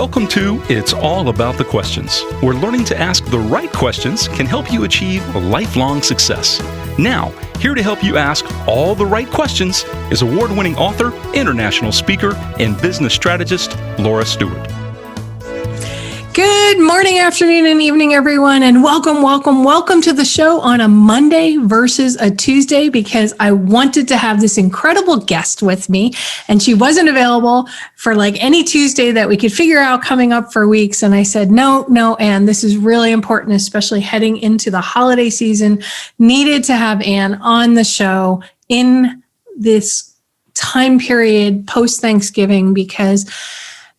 Welcome to It's All About the Questions, where learning to ask the right questions can help you achieve lifelong success. Now, here to help you ask all the right questions is award-winning author, international speaker, and business strategist, Laura Stewart. Good morning, afternoon, and evening, everyone, and welcome to the show on a Monday versus a Tuesday, because I wanted to have this incredible guest with me, and she wasn't available for like any Tuesday that we could figure out coming up for weeks. And I said, no, Anne, this is really important, especially heading into the holiday season. Needed to have Anne on the show in this time period post-Thanksgiving, because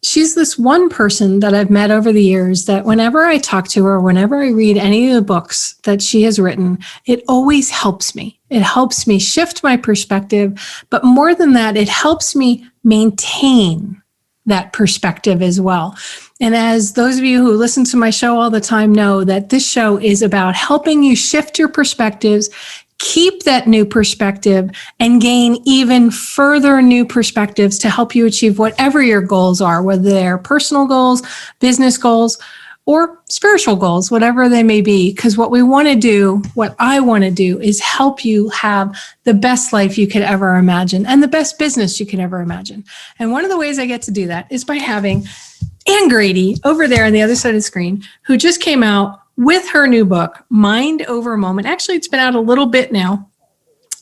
she's this one person that I've met over the years that whenever I talk to her, whenever I read any of the books that she has written, it always helps me. It helps me shift my perspective. But more than that, it helps me maintain that perspective as well. And as those of you who listen to my show all the time know, that this show is about helping you shift your perspectives, keep that new perspective, and gain even further new perspectives to help you achieve whatever your goals are, whether they're personal goals, business goals, or spiritual goals, whatever they may be. Because what I want to do is help you have the best life you could ever imagine and the best business you could ever imagine. And one of the ways I get to do that is by having Anne Grady over there on the other side of the screen, who just came out with her new book, Mind Over Moment. Actually, it's been out a little bit now.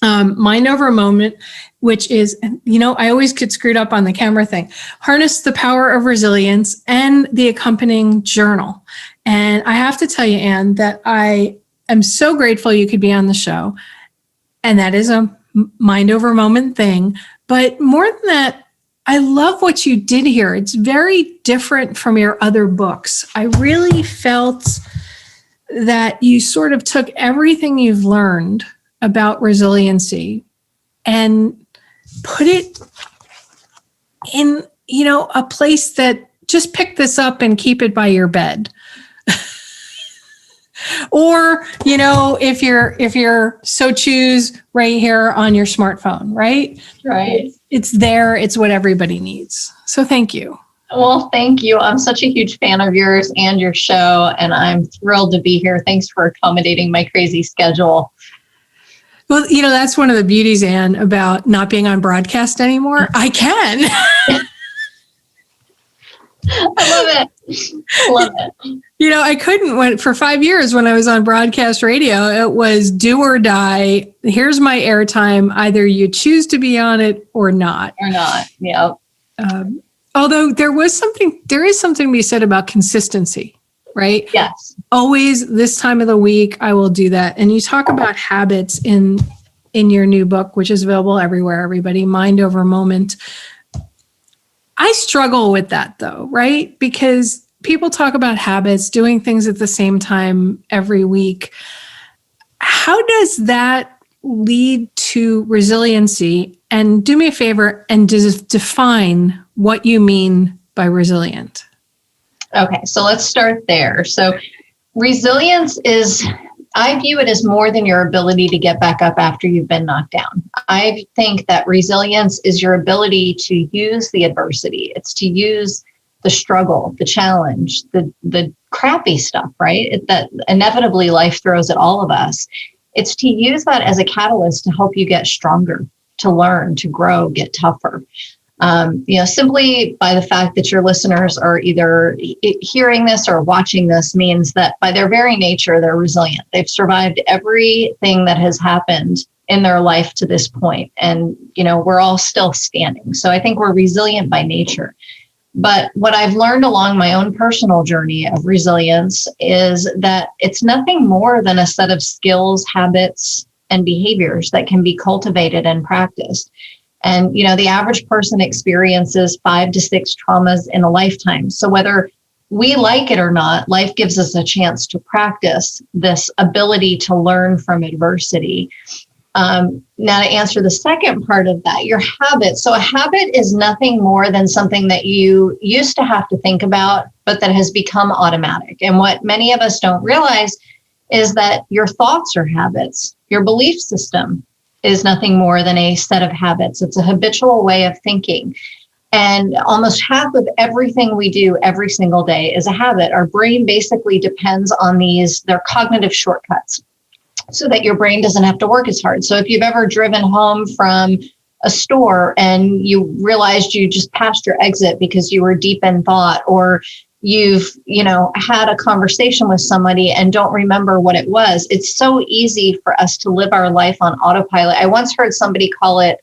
Mind Over Moment, which is, I always get screwed up on the camera thing. Harness the Power of Resilience, and the accompanying journal. And I have to tell you, Anne, that I am so grateful you could be on the show. And that is a Mind Over Moment thing. But more than that, I love what you did here. It's very different from your other books. I really felt that you sort of took everything you've learned about resiliency and put it in, a place that just pick this up and keep it by your bed. Or, if you're so choose right here on your smartphone, right? Right. It's there. It's what everybody needs. So thank you. Well, thank you. I'm such a huge fan of yours and your show, and I'm thrilled to be here. Thanks for accommodating my crazy schedule. Well, that's one of the beauties, Anne, about not being on broadcast anymore. I can. I love it. I couldn't for 5 years when I was on broadcast radio. It was do or die. Here's my airtime. Either you choose to be on it or not. Yeah. Although there is something to be said about consistency, right? Yes. Always this time of the week, I will do that. And you talk about habits in your new book, which is available everywhere, everybody, Mind Over Moment. I struggle with that though, right? Because people talk about habits, doing things at the same time every week. How does that lead to resiliency? And do me a favor and define what you mean by resilient. Okay, so let's start there. So resilience I view it as more than your ability to get back up after you've been knocked down. I think that resilience is your ability to use the adversity. It's to use the struggle, the challenge, the crappy stuff, right? That inevitably life throws at all of us. It's to use that as a catalyst to help you get stronger, to learn, to grow, get tougher. Simply by the fact that your listeners are either hearing this or watching this means that by their very nature, they're resilient. They've survived everything that has happened in their life to this point. And, we're all still standing. So I think we're resilient by nature. But what I've learned along my own personal journey of resilience is that it's nothing more than a set of skills, habits, and behaviors that can be cultivated and practiced. And, the average person experiences 5 to 6 traumas in a lifetime. So whether we like it or not, life gives us a chance to practice this ability to learn from adversity. Now, to answer the second part of that, your habit. So a habit is nothing more than something that you used to have to think about, but that has become automatic. And what many of us don't realize is that your thoughts are habits. Your belief system is nothing more than a set of habits. It's a habitual way of thinking. And almost half of everything we do every single day is a habit. Our brain basically depends on they're cognitive shortcuts so that your brain doesn't have to work as hard. So if you've ever driven home from a store and you realized you just passed your exit because you were deep in thought, or you've, had a conversation with somebody and don't remember what it was, it's so easy for us to live our life on autopilot. I once heard somebody call it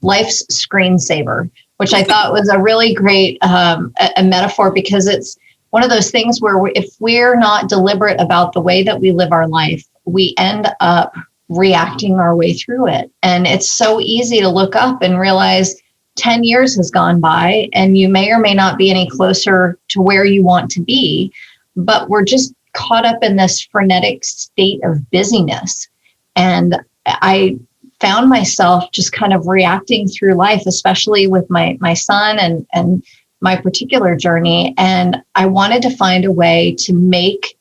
life's screensaver, which I thought was a really great a metaphor, because it's one of those things where if we're not deliberate about the way that we live our life, we end up reacting our way through it. And it's so easy to look up and realize 10 years has gone by and you may or may not be any closer to where you want to be, but we're just caught up in this frenetic state of busyness. And I found myself just kind of reacting through life, especially with my son and my particular journey. And I wanted to find a way to make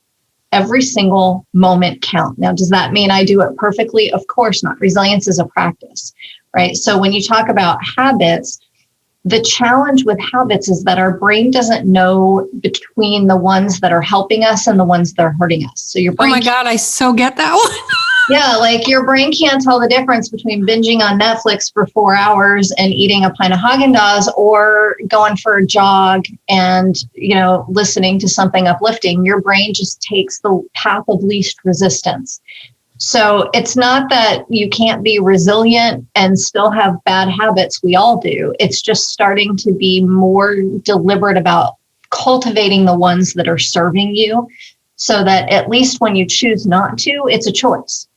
every single moment count. Now, does that mean I do it perfectly? Of course not. Resilience is a practice, right? So when you talk about habits, the challenge with habits is that our brain doesn't know between the ones that are helping us and the ones that are hurting us. So your brain, oh my God, I so get that one. yeah, like your brain can't tell the difference between binging on Netflix for 4 hours and eating a pint of Haagen-Dazs or going for a jog and, listening to something uplifting. Your brain just takes the path of least resistance. So it's not that you can't be resilient and still have bad habits. We all do. It's just starting to be more deliberate about cultivating the ones that are serving you, so that at least when you choose not to, it's a choice.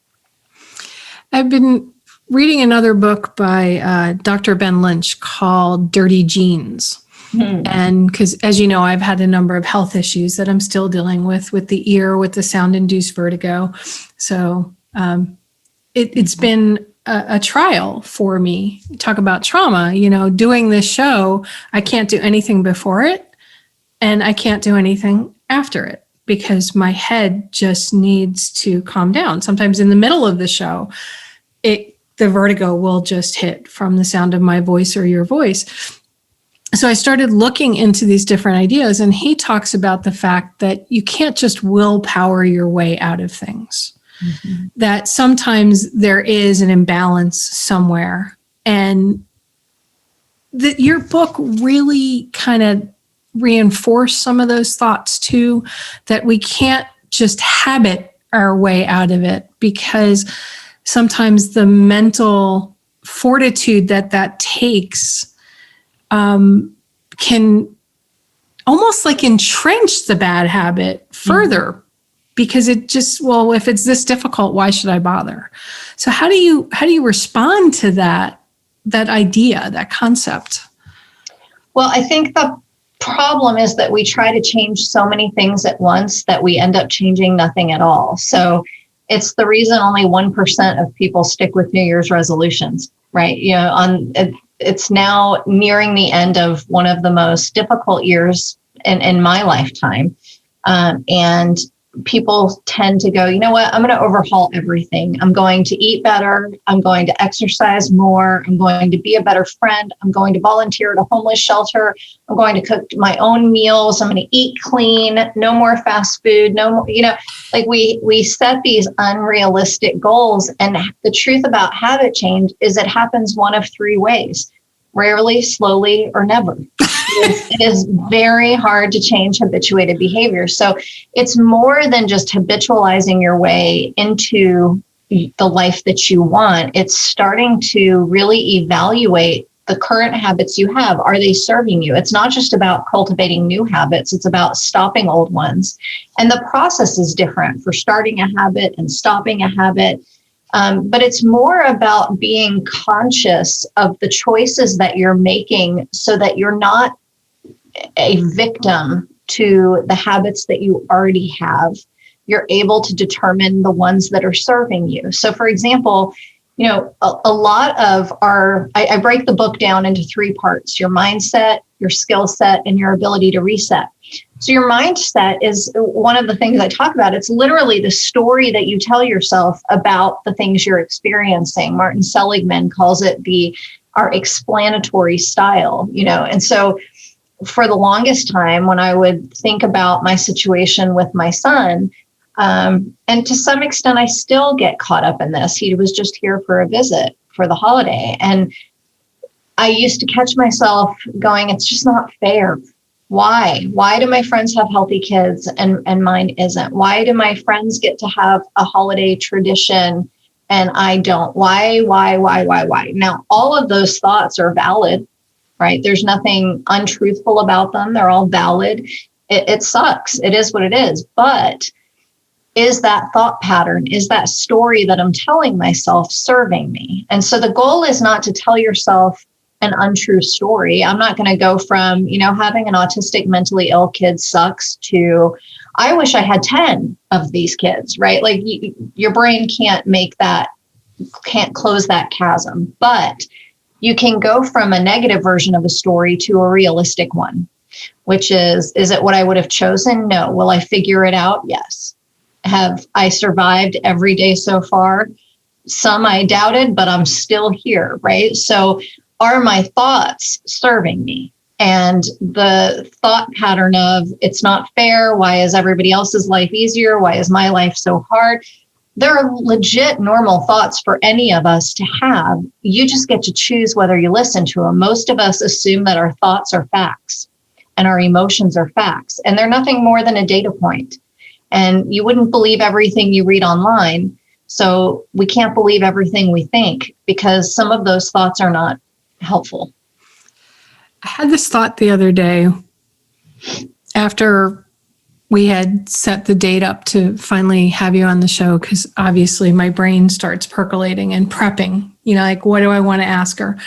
I've been reading another book by Dr. Ben Lynch called Dirty Genes. And because, as you know, I've had a number of health issues that I'm still dealing with the ear, with the sound-induced vertigo. So it's been a trial for me. Talk about trauma, doing this show, I can't do anything before it and I can't do anything after it, because my head just needs to calm down. Sometimes in the middle of the show, the vertigo will just hit from the sound of my voice or your voice. So I started looking into these different ideas, and he talks about the fact that you can't just willpower your way out of things, that sometimes there is an imbalance somewhere. And that your book really kind of reinforced some of those thoughts too, that we can't just habit our way out of it, because sometimes the mental fortitude that takes can almost like entrench the bad habit further, because it just, well, if it's this difficult, why should I bother? So how do you respond to that idea, that concept? Well, I think the problem is that we try to change so many things at once that we end up changing nothing at all. So it's the reason only 1% of people stick with New Year's resolutions, right? It's now nearing the end of one of the most difficult years in my lifetime. And people tend to go, you know what, I'm going to overhaul everything. I'm going to eat better. I'm going to exercise more. I'm going to be a better friend. I'm going to volunteer at a homeless shelter. I'm going to cook my own meals. I'm going to eat clean. No more fast food. No more, like we set these unrealistic goals. And the truth about habit change is it happens one of three ways: rarely, slowly, or never. It is very hard to change habituated behavior. So it's more than just habitualizing your way into the life that you want. It's starting to really evaluate the current habits you have. Are they serving you? It's not just about cultivating new habits. It's about stopping old ones. And the process is different for starting a habit and stopping a habit. But it's more about being conscious of the choices that you're making, so that you're not a victim to the habits that you already have. You're able to determine the ones that are serving you. So, for example, a lot of I break the book down into three parts: your mindset, your skill set, and your ability to reset. So your mindset is one of the things I talk about. It's literally the story that you tell yourself about the things you're experiencing. Martin Seligman calls it the our explanatory style, and so for the longest time, when I would think about my situation with my son, and to some extent, I still get caught up in this. He was just here for a visit for the holiday. And I used to catch myself going, it's just not fair. Why? Why do my friends have healthy kids and mine isn't? Why do my friends get to have a holiday tradition and I don't? Why? Now, all of those thoughts are valid, right? There's nothing untruthful about them. They're all valid. It sucks. It is what it is. But is that thought pattern, is that story that I'm telling myself serving me? And so the goal is not to tell yourself an untrue story. I'm not going to go from, having an autistic mentally ill kid sucks to, I wish I had 10 of these kids, right? Like your brain can't close that chasm, but you can go from a negative version of a story to a realistic one, which is it what I would have chosen? No. Will I figure it out? Yes. Have I survived every day so far? Some I doubted, but I'm still here, right? So are my thoughts serving me? And the thought pattern of it's not fair. Why is everybody else's life easier? Why is my life so hard? There are legit normal thoughts for any of us to have. You just get to choose whether you listen to them. Most of us assume that our thoughts are facts and our emotions are facts, and they're nothing more than a data point. And you wouldn't believe everything you read online. So we can't believe everything we think because some of those thoughts are not helpful. I had this thought the other day after we had set the date up to finally have you on the show, because obviously my brain starts percolating and prepping, like, what do I want to ask her?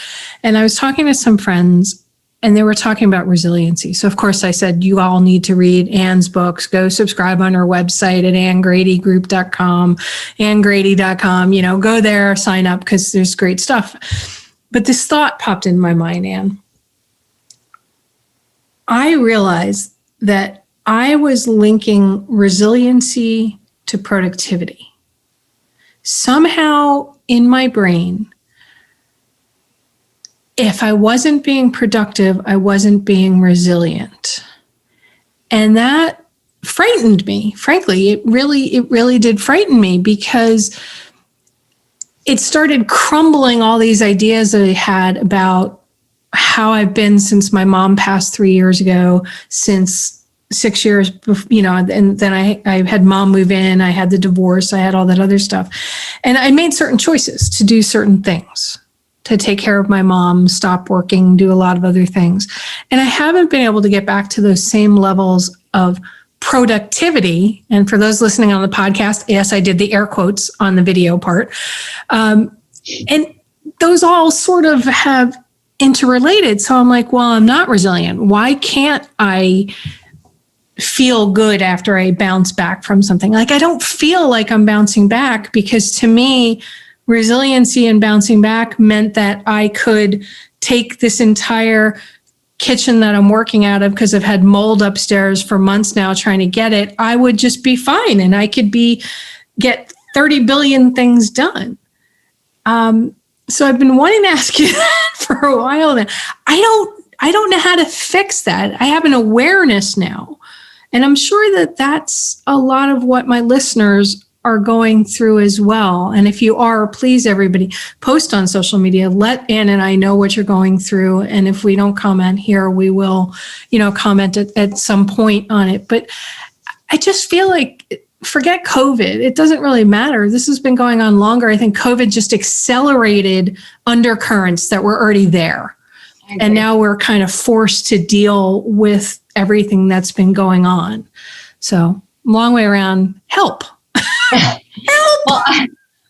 And I was talking to some friends and they were talking about resiliency. So of course I said, you all need to read Anne's books, go subscribe on her website at annegradygroup.com, annegrady.com, go there, sign up because there's great stuff. But this thought popped in my mind, Anne. I realized that I was linking resiliency to productivity. Somehow in my brain, if I wasn't being productive, I wasn't being resilient. And that frightened me. Frankly, it really did frighten me because it started crumbling all these ideas that I had about how I've been since my mom passed 3 years ago, since 6 years, and then I had mom move in, I had the divorce, I had all that other stuff. And I made certain choices to do certain things, to take care of my mom, stop working, do a lot of other things. And I haven't been able to get back to those same levels of productivity. And for those listening on the podcast, yes, I did the air quotes on the video part. And those all sort of have interrelated. So I'm like, well, I'm not resilient. Why can't I feel good after I bounce back from something? Like, I don't feel like I'm bouncing back, because to me, resiliency and bouncing back meant that I could take this entire kitchen that I'm working out of, because I've had mold upstairs for months now trying to get it, I would just be fine and I could get 30 billion things done. So I've been wanting to ask you that for a while now. I don't know how to fix that. I have an awareness now. And I'm sure that that's a lot of what my listeners are going through as well. And if you are, please, everybody, post on social media. Let Anne and I know what you're going through. And if we don't comment here, we will, comment at some point on it. But I just feel like, forget COVID. It doesn't really matter. This has been going on longer. I think COVID just accelerated undercurrents that were already there. And now we're kind of forced to deal with everything that's been going on. So, long way around, help. Help. Well,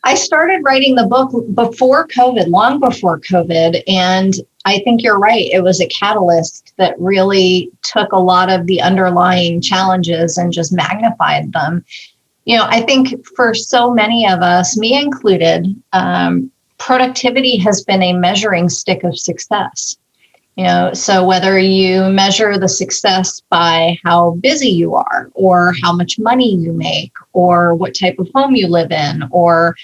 I started writing the book before COVID, long before COVID. And I think you're right. It was a catalyst that really took a lot of the underlying challenges and just magnified them. I think for so many of us, me included, productivity has been a measuring stick of success. So whether you measure the success by how busy you are, or how much money you make, or what type of home you live in, or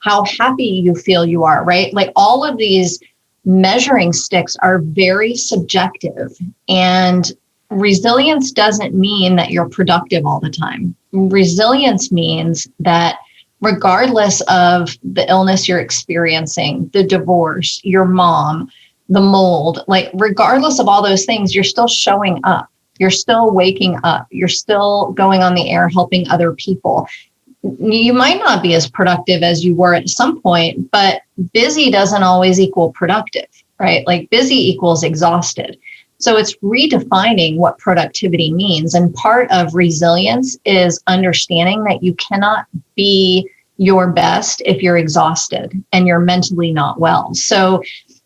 how happy you feel you are, right? Like all of these measuring sticks are very subjective. And resilience doesn't mean that you're productive all the time. Resilience means that regardless of the illness you're experiencing, the divorce, your mom, the mold, like regardless of all those things, you're still showing up. You're still waking up. You're still going on the air, helping other people. You might not be as productive as you were at some point, but busy doesn't always equal productive, right? Like busy equals exhausted. So it's redefining what productivity means. And part of resilience is understanding that you cannot be your best if you're exhausted and you're mentally not well. So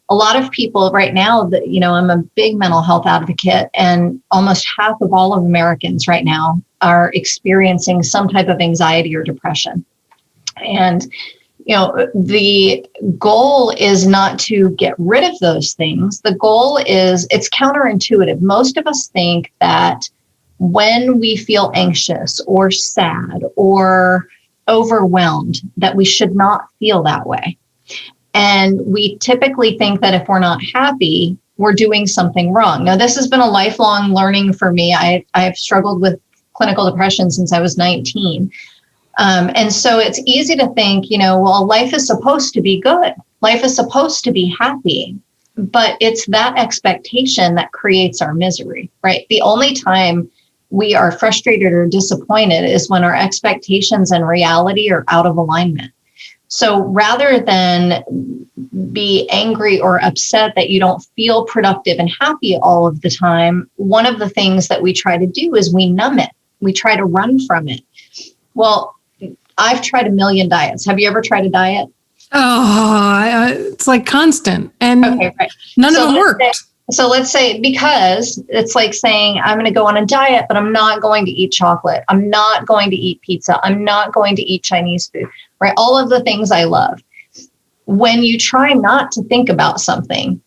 a lot of people right now, I'm a big mental health advocate, and almost half of all of Americans right now are experiencing some type of anxiety or depression. And the goal is not to get rid of those things. The goal is, it's counterintuitive. Most of us think that when we feel anxious or sad or overwhelmed, that we should not feel that way. And we typically think that if we're not happy, we're doing something wrong. Now, this has been a lifelong learning for me. I've struggled with clinical depression since I was 19. And so it's easy to think, well, life is supposed to be good. Life is supposed to be happy. But it's that expectation that creates our misery, right? The only time we are frustrated or disappointed is when our expectations and reality are out of alignment. So rather than be angry or upset that you don't feel productive and happy all of the time, one of the things that we try to do is we numb it. We try to run from it. Well, I've tried a million diets. Have you ever tried a diet? Oh, it's like constant. And okay, right. None of them worked. So let's say, because it's like saying, I'm going to go on a diet, but I'm not going to eat chocolate. I'm not going to eat pizza. I'm not going to eat Chinese food, right? All of the things I love. When you try not to think about something,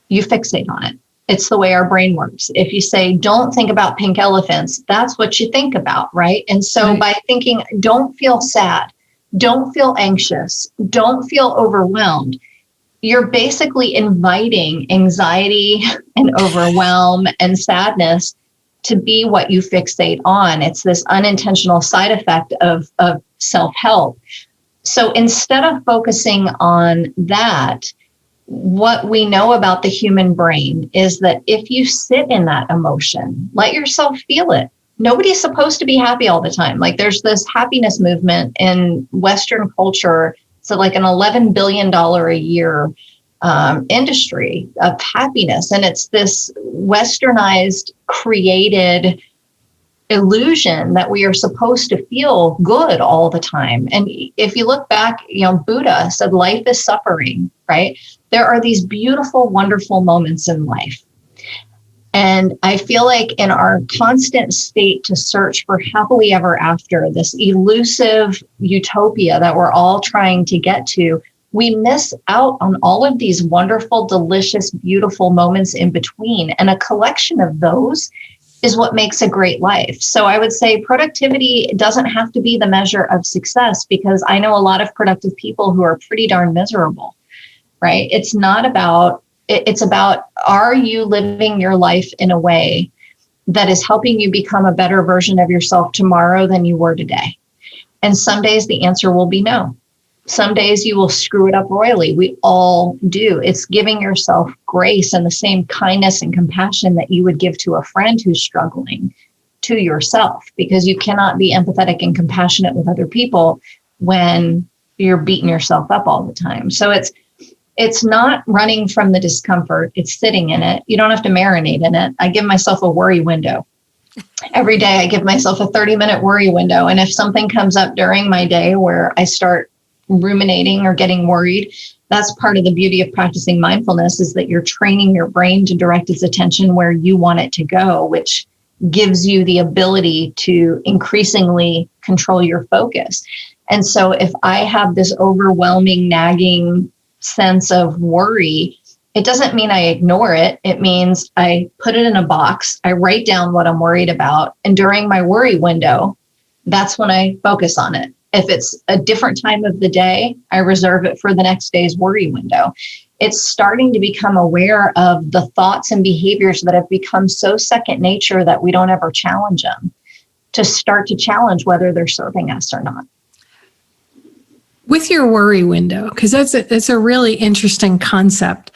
you fixate on it. It's the way our brain works. If you say, don't think about pink elephants, that's what you think about, right? And so by thinking, don't feel sad, don't feel anxious, don't feel overwhelmed, you're basically inviting anxiety and overwhelm and sadness to be what you fixate on. It's this unintentional side effect of self-help. So instead of focusing on that, what we know about the human brain is that if you sit in that emotion, let yourself feel it. Nobody's supposed to be happy all the time. Like there's this happiness movement in Western culture. So like an $11 billion a year industry of happiness. And it's this westernized, created illusion that we are supposed to feel good all the time. And if you look back, Buddha said life is suffering, right? There are these beautiful, wonderful moments in life. And I feel like in our constant state to search for happily ever after, this elusive utopia that we're all trying to get to, we miss out on all of these wonderful, delicious, beautiful moments in between. And a collection of those is what makes a great life. So I would say productivity doesn't have to be the measure of success, because I know a lot of productive people who are pretty darn miserable, right? It's about, are you living your life in a way that is helping you become a better version of yourself tomorrow than you were today? And some days the answer will be no. Some days you will screw it up royally. We all do. It's giving yourself grace and the same kindness and compassion that you would give to a friend who's struggling to yourself, because you cannot be empathetic and compassionate with other people when you're beating yourself up all the time. So it's not running from the discomfort. It's sitting in it. You don't have to marinate in it. I give myself a worry window. Every day I give myself a 30-minute worry window. And if something comes up during my day where I start ruminating or getting worried, that's part of the beauty of practicing mindfulness, is that you're training your brain to direct its attention where you want it to go, which gives you the ability to increasingly control your focus. And so if I have this overwhelming, nagging sense of worry, it doesn't mean I ignore it. It means I put it in a box. I write down what I'm worried about. And during my worry window, that's when I focus on it. If it's a different time of the day, I reserve it for the next day's worry window. It's starting to become aware of the thoughts and behaviors that have become so second nature that we don't ever challenge them, to start to challenge whether they're serving us or not. With your worry window, because that's a really interesting concept.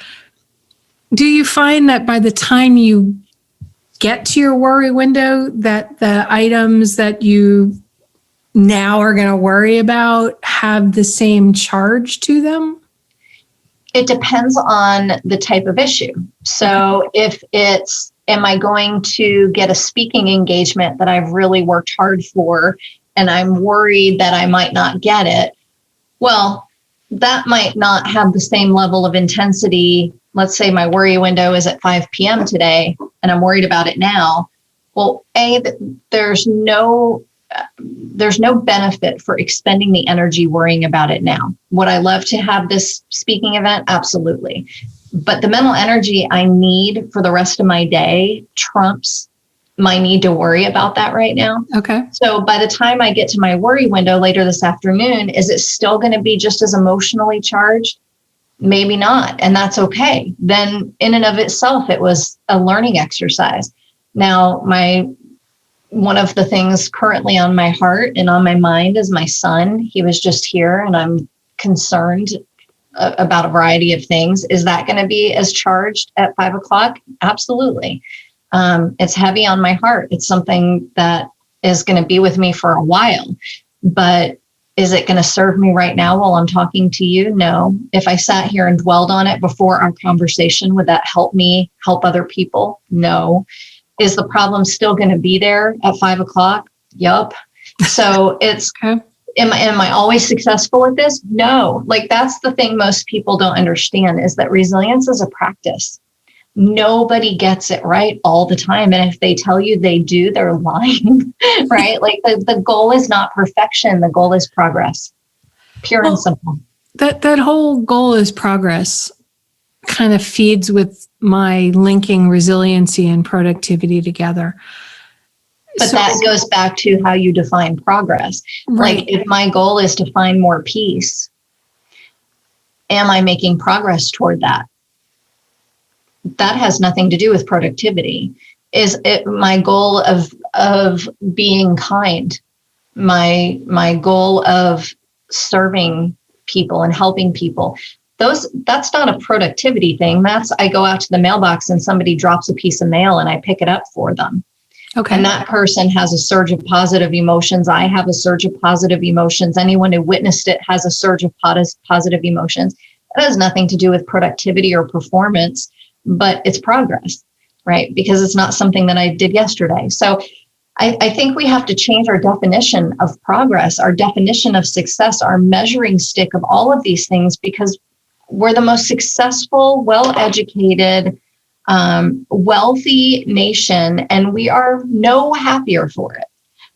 Do you find that by the time you get to your worry window, that the items that you now are going to worry about have the same charge to them? It depends on the type of issue. So if it's, am I going to get a speaking engagement that I've really worked hard for, and I'm worried that I might not get it? Well, that might not have the same level of intensity. Let's say my worry window is at 5 p.m. today, and I'm worried about it now. Well, there's no benefit for expending the energy worrying about it now. Would I love to have this speaking event? Absolutely. But the mental energy I need for the rest of my day trumps my need to worry about that right now. Okay. So by the time I get to my worry window later this afternoon, is it still going to be just as emotionally charged? Maybe not. And that's okay. Then in and of itself, it was a learning exercise. Now, one of the things currently on my heart and on my mind is my son. He was just here, and I'm concerned about a variety of things. Is that going to be as charged at 5 o'clock? Absolutely. It's heavy on my heart. It's something that is going to be with me for a while, but is it going to serve me right now while I'm talking to you? No. If I sat here and dwelled on it before our conversation, would that help me help other people? No. Is the problem still going to be there at 5 o'clock? Yup. So it's, okay. Am I always successful at this? No. Like, that's the thing most people don't understand, is that resilience is a practice. Nobody gets it right all the time. And if they tell you they do, they're lying, right? Like the goal is not perfection. The goal is progress, pure and simple. That whole goal is progress kind of feeds with my linking resiliency and productivity together. But that goes back to how you define progress. Right. Like, if my goal is to find more peace, am I making progress toward that? That has nothing to do with productivity. Is it my goal of being kind, my goal of serving people and helping people? That's not a productivity thing. That's, I go out to the mailbox and somebody drops a piece of mail and I pick it up for them. Okay. And that person has a surge of positive emotions. I have a surge of positive emotions. Anyone who witnessed it has a surge of positive emotions. That has nothing to do with productivity or performance, but it's progress, right? Because it's not something that I did yesterday. So I think we have to change our definition of progress, our definition of success, our measuring stick of all of these things, because we're the most successful, well-educated, wealthy nation, and we are no happier for it.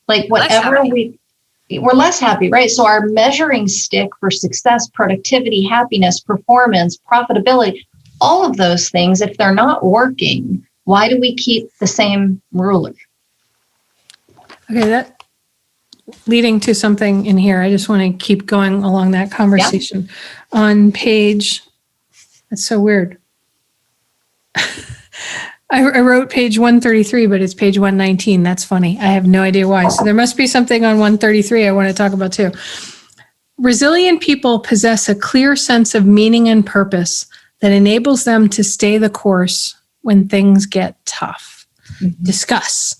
Like, whatever we're less happy, right? So our measuring stick for success, productivity, happiness, performance, profitability, all of those things, if they're not working, why do we keep the same ruler? Okay, that leading to something in here. I just want to keep going along that conversation. Yeah. On page, that's so weird. I wrote page 133, but it's page 119. That's funny. I have no idea why. So there must be something on 133 I want to talk about too. Resilient people possess a clear sense of meaning and purpose that enables them to stay the course when things get tough. Mm-hmm. Discuss.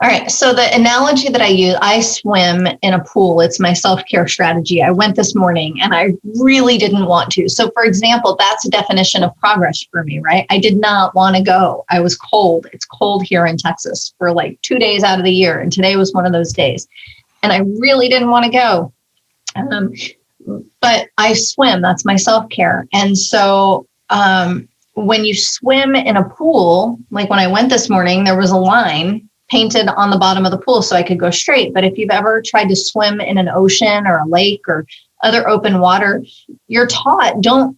All right. So the analogy that I use, I swim in a pool. It's my self-care strategy. I went this morning and I really didn't want to. So for example, that's a definition of progress for me, right? I did not want to go. I was cold. It's cold here in Texas for like 2 days out of the year. And today was one of those days. And I really didn't want to go. But I swim. That's my self-care. And so when you swim in a pool, like when I went this morning, there was a line painted on the bottom of the pool so I could go straight. But if you've ever tried to swim in an ocean or a lake or other open water, you're taught don't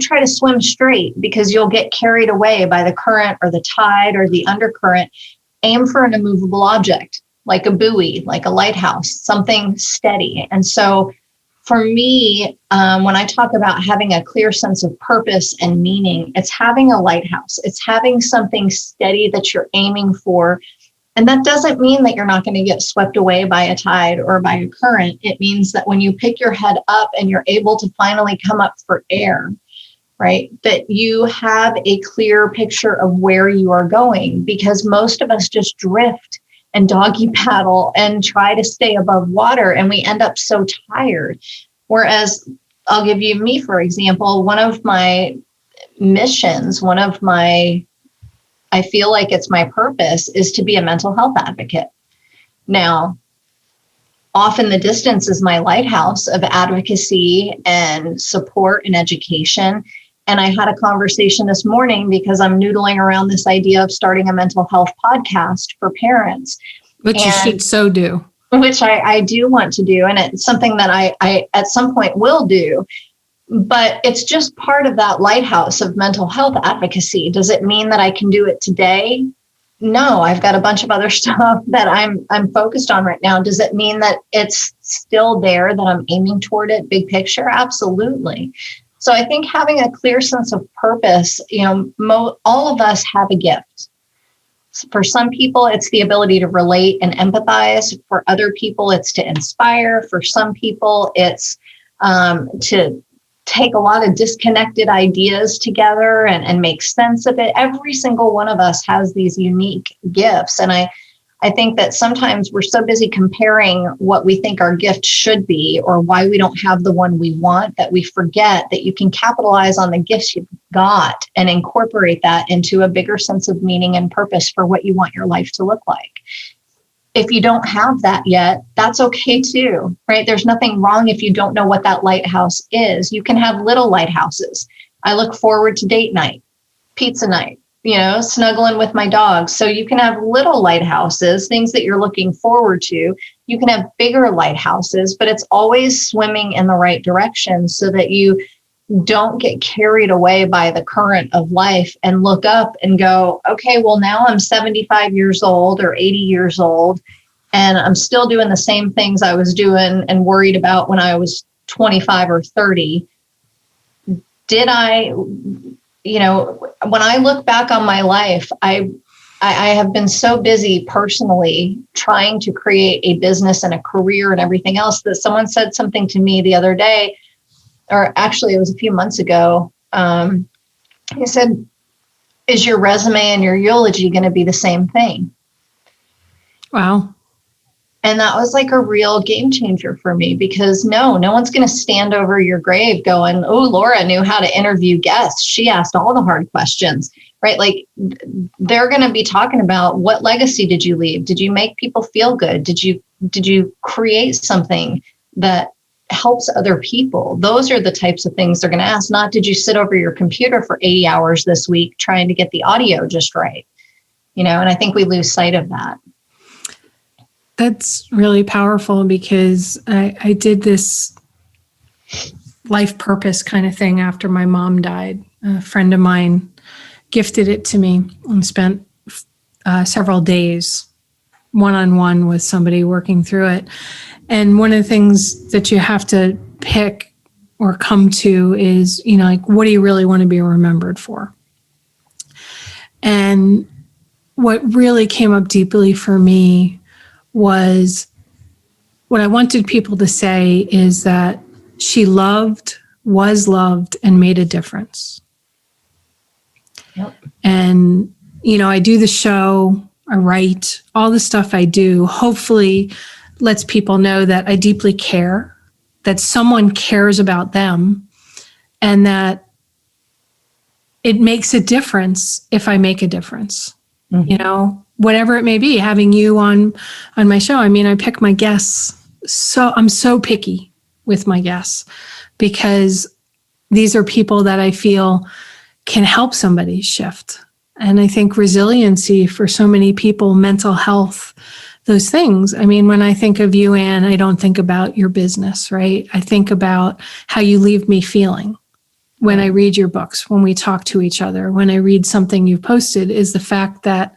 try to swim straight because you'll get carried away by the current or the tide or the undercurrent. Aim for an immovable object. like a buoy, like a lighthouse, something steady. And so for me, when I talk about having a clear sense of purpose and meaning, it's having a lighthouse. It's having something steady that you're aiming for. And that doesn't mean that you're not going to get swept away by a tide or by a current. It means that when you pick your head up and you're able to finally come up for air, right, that you have a clear picture of where you are going, because most of us just drift and doggy paddle and try to stay above water, and we end up so tired. Whereas I'll give you me, for example, one of my missions, I feel like it's my purpose, is to be a mental health advocate. Now, off in the distance is my lighthouse of advocacy and support and education. And I had a conversation this morning because I'm noodling around this idea of starting a mental health podcast for parents. Which you should so do. Which I do want to do. And it's something that I at some point will do. But it's just part of that lighthouse of mental health advocacy. Does it mean that I can do it today? No, I've got a bunch of other stuff that I'm focused on right now. Does it mean that it's still there, that I'm aiming toward it, big picture? Absolutely. So I think having a clear sense of purpose, all of us have a gift. For some people, it's the ability to relate and empathize. For other people, it's to inspire. For some people, it's to take a lot of disconnected ideas together and make sense of it. Every single one of us has these unique gifts. And I think that sometimes we're so busy comparing what we think our gift should be or why we don't have the one we want that we forget that you can capitalize on the gifts you've got and incorporate that into a bigger sense of meaning and purpose for what you want your life to look like. If you don't have that yet, that's okay too, right? There's nothing wrong if you don't know what that lighthouse is. You can have little lighthouses. I look forward to date night, pizza night, snuggling with my dogs. So you can have little lighthouses, things that you're looking forward to. You can have bigger lighthouses, but it's always swimming in the right direction so that you don't get carried away by the current of life and look up and go, okay, well, now I'm 75 years old or 80 years old, and I'm still doing the same things I was doing and worried about when I was 25 or 30. Did I, when I look back on my life, I have been so busy personally trying to create a business and a career and everything else that someone said something to me the other day, or actually it was a few months ago. He said, is your resume and your eulogy going to be the same thing? Wow. And that was like a real game changer for me, because no one's going to stand over your grave going, oh, Laura knew how to interview guests. She asked all the hard questions, right? Like, they're going to be talking about, what legacy did you leave? Did you make people feel good? Did you create something that helps other people? Those are the types of things they're going to ask. Not, did you sit over your computer for 80 hours this week trying to get the audio just right? And I think we lose sight of that. That's really powerful, because I did this life purpose kind of thing after my mom died. A friend of mine gifted it to me and spent several days one-on-one with somebody working through it. And one of the things that you have to pick or come to is, what do you really want to be remembered for? And what really came up deeply for me was, what I wanted people to say is that she loved, was loved, and made a difference. Yep. And, I do the show, I write, all the stuff I do, hopefully lets people know that I deeply care, that someone cares about them, and that it makes a difference if I make a difference. Mm-hmm. Whatever it may be, having you on my show. I mean, I pick my guests. So I'm so picky with my guests, because these are people that I feel can help somebody shift. And I think resiliency for so many people, mental health, those things. I mean, when I think of you, Anne, I don't think about your business, right? I think about how you leave me feeling when I read your books, when we talk to each other, when I read something you've posted, is the fact that,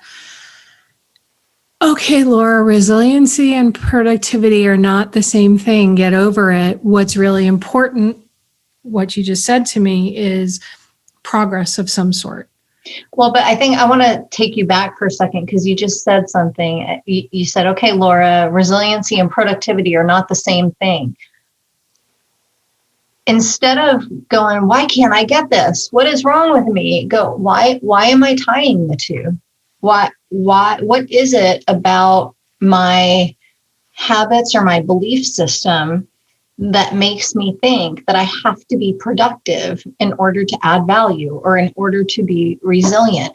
Okay, Laura, resiliency and productivity are not the same thing. Get over it. What's really important, what you just said to me, is progress of some sort. Well, but I think I want to take you back for a second because you just said something. You said, okay, Laura, resiliency and productivity are not the same thing. Instead of going, why can't I get this? What is wrong with me? Go, why am I tying the two? What is it about my habits or my belief system that makes me think that I have to be productive in order to add value or in order to be resilient?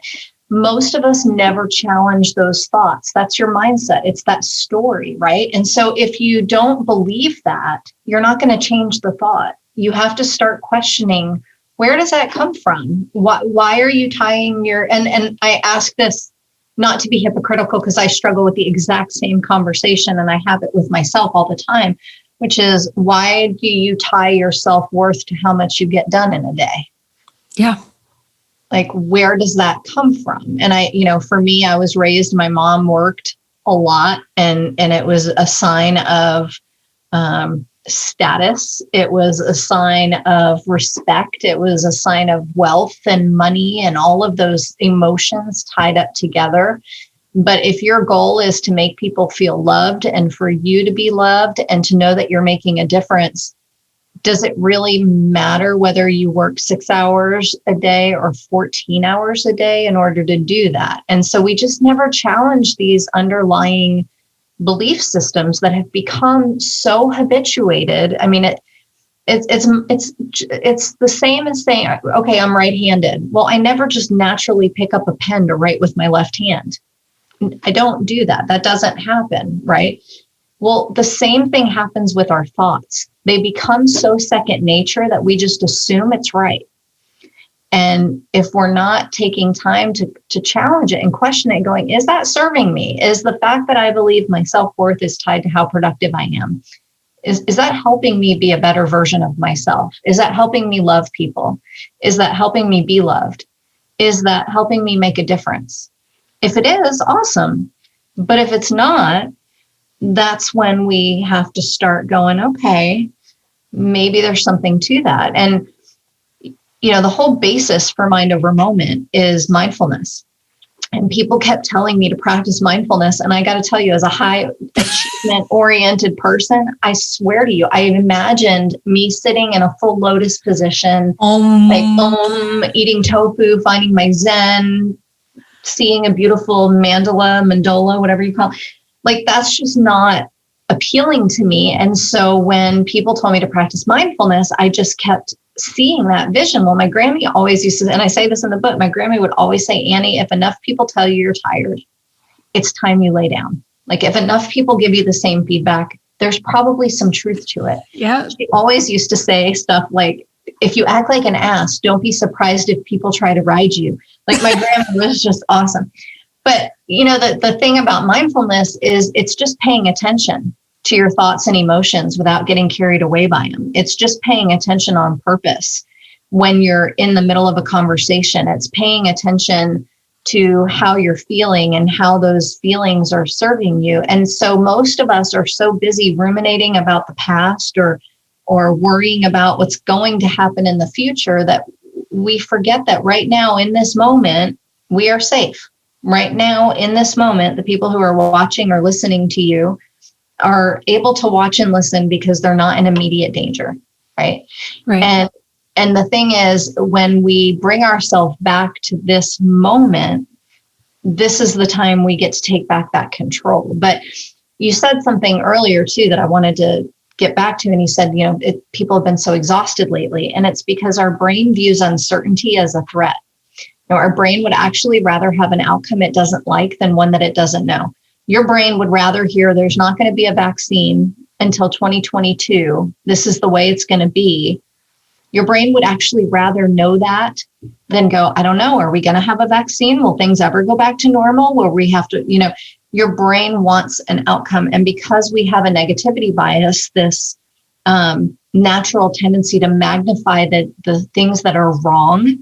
Most of us never challenge those thoughts. That's your mindset. It's that story, right? And so if you don't believe that, you're not going to change the thought. You have to start questioning, where does that come from? Why are you tying your, and I ask this not to be hypocritical because I struggle with the exact same conversation and I have it with myself all the time, which is, why do you tie your self-worth to how much you get done in a day? Yeah. Like, where does that come from? And for me, I was raised, my mom worked a lot and it was a sign of status. It was a sign of respect. It was a sign of wealth and money and all of those emotions tied up together. But if your goal is to make people feel loved and for you to be loved and to know that you're making a difference, does it really matter whether you work 6 hours a day or 14 hours a day in order to do that? And so we just never challenge these underlying belief systems that have become so habituated. I mean, it's the same as saying, okay, I'm right-handed. Well, I never just naturally pick up a pen to write with my left hand. I don't do that. That doesn't happen, right? Well, the same thing happens with our thoughts. They become so second nature that we just assume it's right. And if we're not taking time to challenge it and question it, going, is that serving me? Is the fact that I believe my self-worth is tied to how productive I am? Is that helping me be a better version of myself? Is that helping me love people? Is that helping me be loved? Is that helping me make a difference? If it is, awesome. But if it's not, that's when we have to start going, okay, maybe there's something to that. And the whole basis for Mind Over Moment is mindfulness. And people kept telling me to practice mindfulness. And I got to tell you, as a high achievement oriented person, I swear to you, I imagined me sitting in a full lotus position, eating tofu, finding my Zen, seeing a beautiful mandola, whatever you call it. Like, that's just not appealing to me. And so when people told me to practice mindfulness, I just kept seeing that vision. Well, my Grammy always used to, and I say this in the book, my Grammy would always say, Annie, if enough people tell you you're tired, it's time you lay down. Like, if enough people give you the same feedback, there's probably some truth to it. Yeah. She always used to say stuff like, if you act like an ass, don't be surprised if people try to ride you. Like, my Grammy was just awesome. But, the thing about mindfulness is it's just paying attention to your thoughts and emotions without getting carried away by them. It's just paying attention on purpose. When you're in the middle of a conversation, it's paying attention to how you're feeling and how those feelings are serving you. And so most of us are so busy ruminating about the past or worrying about what's going to happen in the future that we forget that right now in this moment, we are safe. Right now in this moment, the people who are watching or listening to you are able to watch and listen because they're not in immediate danger, right? Right. And the thing is, when we bring ourselves back to this moment, this is the time we get to take back that control. But you said something earlier too that I wanted to get back to, and you said, people have been so exhausted lately, and it's because our brain views uncertainty as a threat. Our brain would actually rather have an outcome it doesn't like than one that it doesn't know. Your brain would rather hear there's not going to be a vaccine until 2022. This is the way it's going to be. Your brain would actually rather know that than go, I don't know, are we going to have a vaccine? Will things ever go back to normal? Will we have to, your brain wants an outcome. And because we have a negativity bias, this natural tendency to magnify the things that are wrong,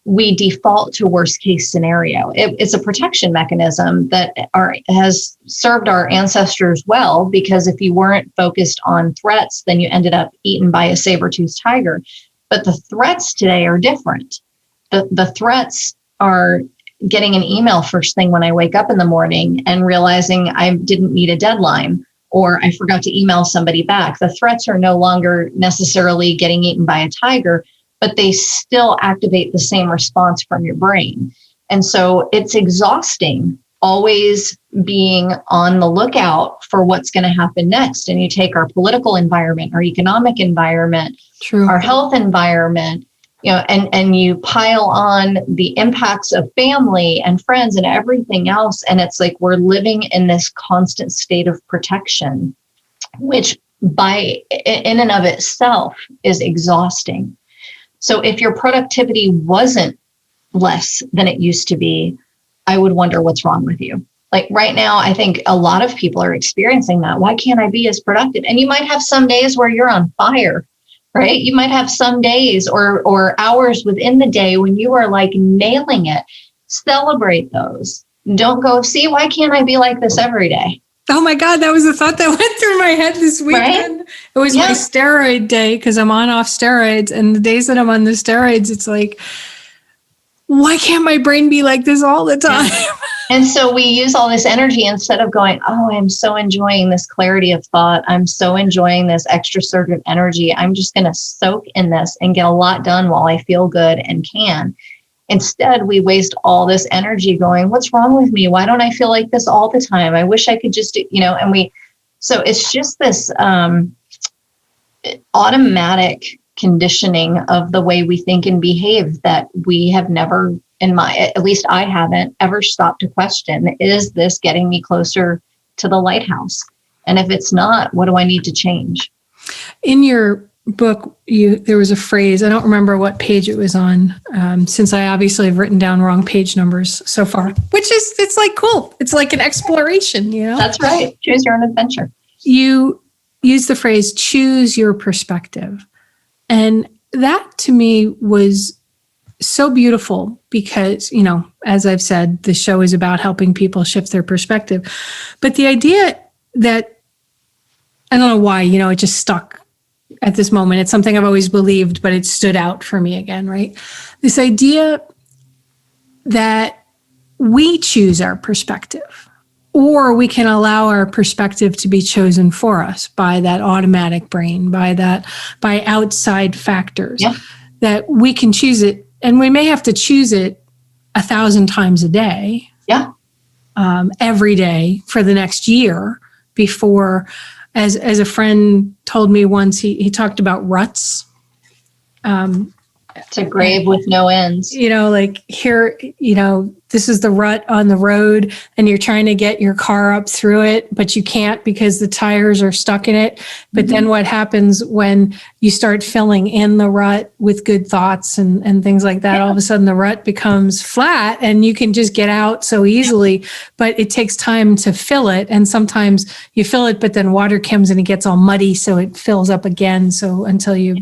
we default to worst case scenario. It's a protection mechanism that has served our ancestors well, because if you weren't focused on threats, then you ended up eaten by a saber-toothed tiger. But the threats today are different. The threats are getting an email first thing when I wake up in the morning and realizing I didn't meet a deadline, or I forgot to email somebody back. The threats are no longer necessarily getting eaten by a tiger, but they still activate the same response from your brain. And so it's exhausting always being on the lookout for what's going to happen next. And you take our political environment, our economic environment, True. our health environment, and you pile on the impacts of family and friends and everything else. And it's like we're living in this constant state of protection, which in and of itself is exhausting. So if your productivity wasn't less than it used to be, I would wonder what's wrong with you. Like right now, I think a lot of people are experiencing that. Why can't I be as productive? And you might have some days where you're on fire, right? You might have some days or hours within the day when you are like nailing it. Celebrate those. Don't go, see, why can't I be like this every day? Oh my God, that was a thought that went through my head this weekend. Right? It was my steroid day because I'm off steroids. And the days that I'm on the steroids, it's like, why can't my brain be like this all the time? And so we use all this energy instead of going, oh, I'm so enjoying this clarity of thought. I'm so enjoying this extra surge of energy. I'm just going to soak in this and get a lot done while I feel good and can. Instead, we waste all this energy going, what's wrong with me? Why don't I feel like this all the time? I wish I could just, so it's just this automatic conditioning of the way we think and behave that we have never, at least I haven't ever stopped to question, is this getting me closer to the lighthouse? And if it's not, what do I need to change? In your book, there was a phrase, I don't remember what page it was on, since I obviously have written down wrong page numbers so far, it's like cool. It's like an exploration, That's right. Choose your own adventure. You use the phrase, choose your perspective. And that to me was so beautiful because, as I've said, the show is about helping people shift their perspective. But the idea that, I don't know why, it just stuck at this moment. It's something I've always believed, but it stood out for me again, right? This idea that we choose our perspective, or we can allow our perspective to be chosen for us by that automatic brain, by outside factors, that we can choose it. And we may have to choose it 1,000 times a day, every day for the next year before. As a friend told me once, he talked about ruts. It's a grave with no ends. Like here, this is the rut on the road and you're trying to get your car up through it, but you can't because the tires are stuck in it. But then what happens when you start filling in the rut with good thoughts and things like that? All of a sudden the rut becomes flat and you can just get out so easily, but it takes time to fill it. And sometimes you fill it, but then water comes and it gets all muddy. So it fills up again. So until you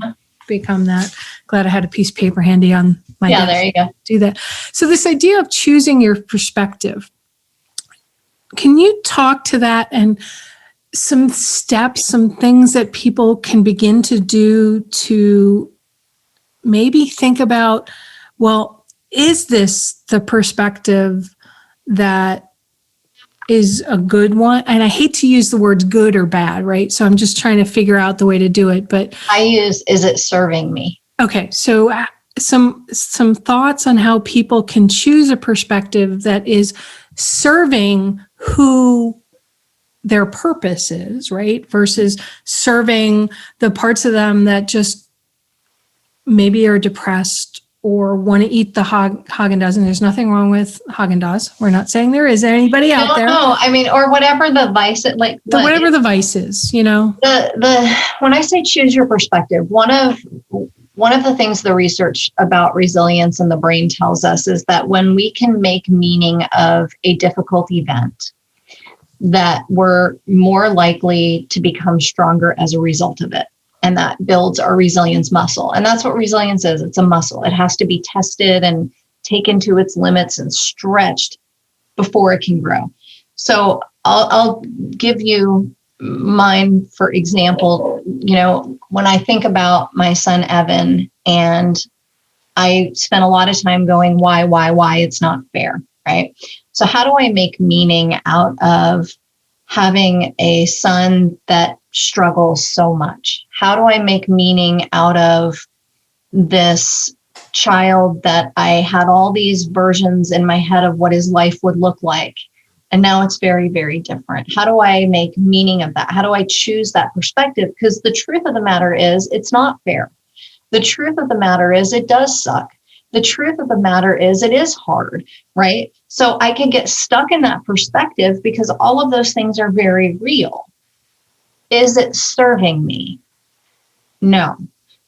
become that. Glad I had a piece of paper handy on my desk. There you go. Do that. So this idea of choosing your perspective, can you talk to that and some steps, some things that people can begin to do to maybe think about, well, is this the perspective that is a good one? And I hate to use the words good or bad, right? So I'm just trying to figure out the way to do it. But I use, is it serving me? Okay. So some thoughts on how people can choose a perspective that is serving who their purpose is, right? Versus serving the parts of them that just maybe are depressed or want to eat the Haagen-Dazs, and there's nothing wrong with Haagen-Dazs. We're not saying there is anybody out there. No, I mean, or whatever the vice, whatever the vice is, The when I say choose your perspective, one of the things the research about resilience in the brain tells us is that when we can make meaning of a difficult event, that we're more likely to become stronger as a result of it. And that builds our resilience muscle. And that's what resilience is. It's a muscle. It has to be tested and taken to its limits and stretched before it can grow. So I'll give you mine, for example. When I think about my son, Evan, and I spent a lot of time going, why, it's not fair, right? So how do I make meaning out of having a son that struggles so much? How do I make meaning out of this child that I had all these versions in my head of what his life would look like? And now it's very, very different. How do I make meaning of that? How do I choose that perspective? Because the truth of the matter is, it's not fair. The truth of the matter is, it does suck. The truth of the matter is, it is hard, right? So I can get stuck in that perspective because all of those things are very real. Is it serving me? No.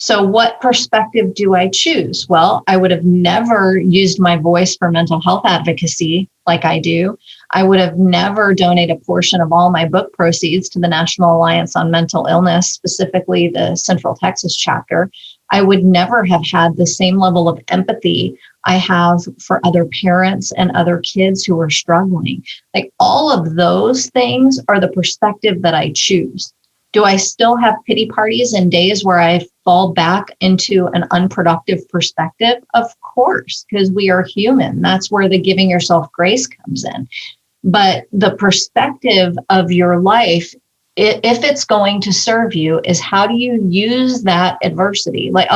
So what perspective do I choose? Well, I would have never used my voice for mental health advocacy like I do. I would have never donated a portion of all my book proceeds to the National Alliance on Mental Illness, specifically the Central Texas chapter. I would never have had the same level of empathy I have for other parents and other kids who are struggling. Like, all of those things are the perspective that I choose. Do I still have pity parties and days where I fall back into an unproductive perspective? Of course, because we are human. That's where the giving yourself grace comes in. But the perspective of your life, if it's going to serve you, is how do you use that adversity? Like,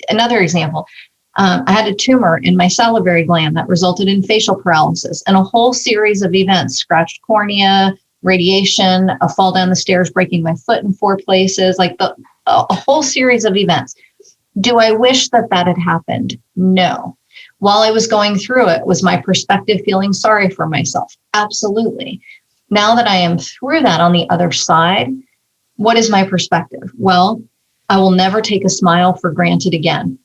another example, I had a tumor in my salivary gland that resulted in facial paralysis and a whole series of events: scratched cornea, radiation, a fall down the stairs, breaking my foot in 4 places, like a whole series of events. Do I wish that had happened? No. While I was going through it, was my perspective feeling sorry for myself? Absolutely. Now that I am through that on the other side, what is my perspective? Well, I will never take a smile for granted again.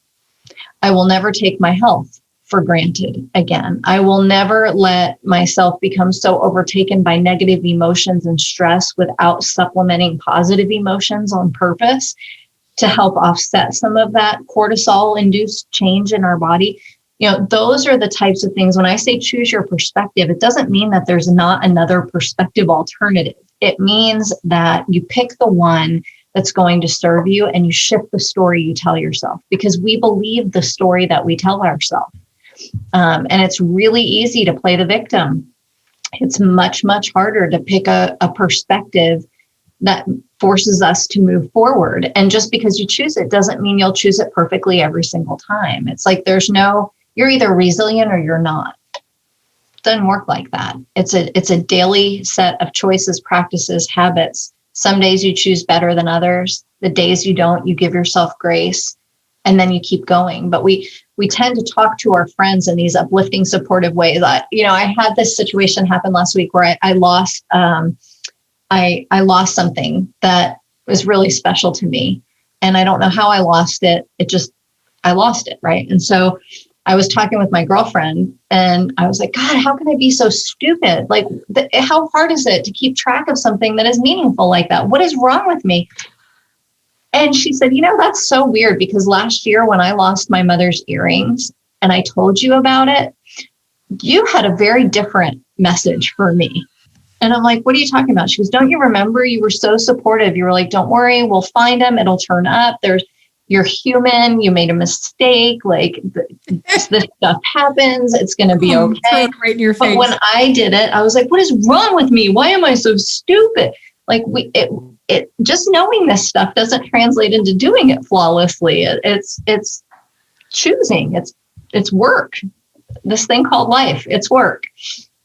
I will never take my health for granted again. I will never let myself become so overtaken by negative emotions and stress without supplementing positive emotions on purpose to help offset some of that cortisol-induced change in our body. Those are the types of things. When I say choose your perspective, it doesn't mean that there's not another perspective alternative. It means that you pick the one that's going to serve you and you shift the story you tell yourself, because we believe the story that we tell ourselves. And it's really easy to play the victim. It's much, much harder to pick a perspective that forces us to move forward. And just because you choose it doesn't mean you'll choose it perfectly every single time. It's like you're either resilient or you're not. It doesn't work like that. It's a daily set of choices, practices, habits. Some days you choose better than others. The days you don't, you give yourself grace, and then you keep going. But we tend to talk to our friends in these uplifting, supportive ways. I had this situation happen last week where I lost something that was really special to me. And I don't know how I lost it. I lost it, right? And so I was talking with my girlfriend and I was like, God, how can I be so stupid? Like, how hard is it to keep track of something that is meaningful like that? What is wrong with me? And she said, that's so weird, because last year when I lost my mother's earrings and I told you about it, you had a very different message for me. And I'm like, what are you talking about? She goes, don't you remember? You were so supportive. You were like, don't worry, we'll find them. It'll turn up. You're human. You made a mistake. Like, this stuff happens. It's going to be okay. Right in your face. But when I did it, I was like, what is wrong with me? Why am I so stupid? Like, it just knowing this stuff doesn't translate into doing it flawlessly. It's choosing. It's work. This thing called life. It's work.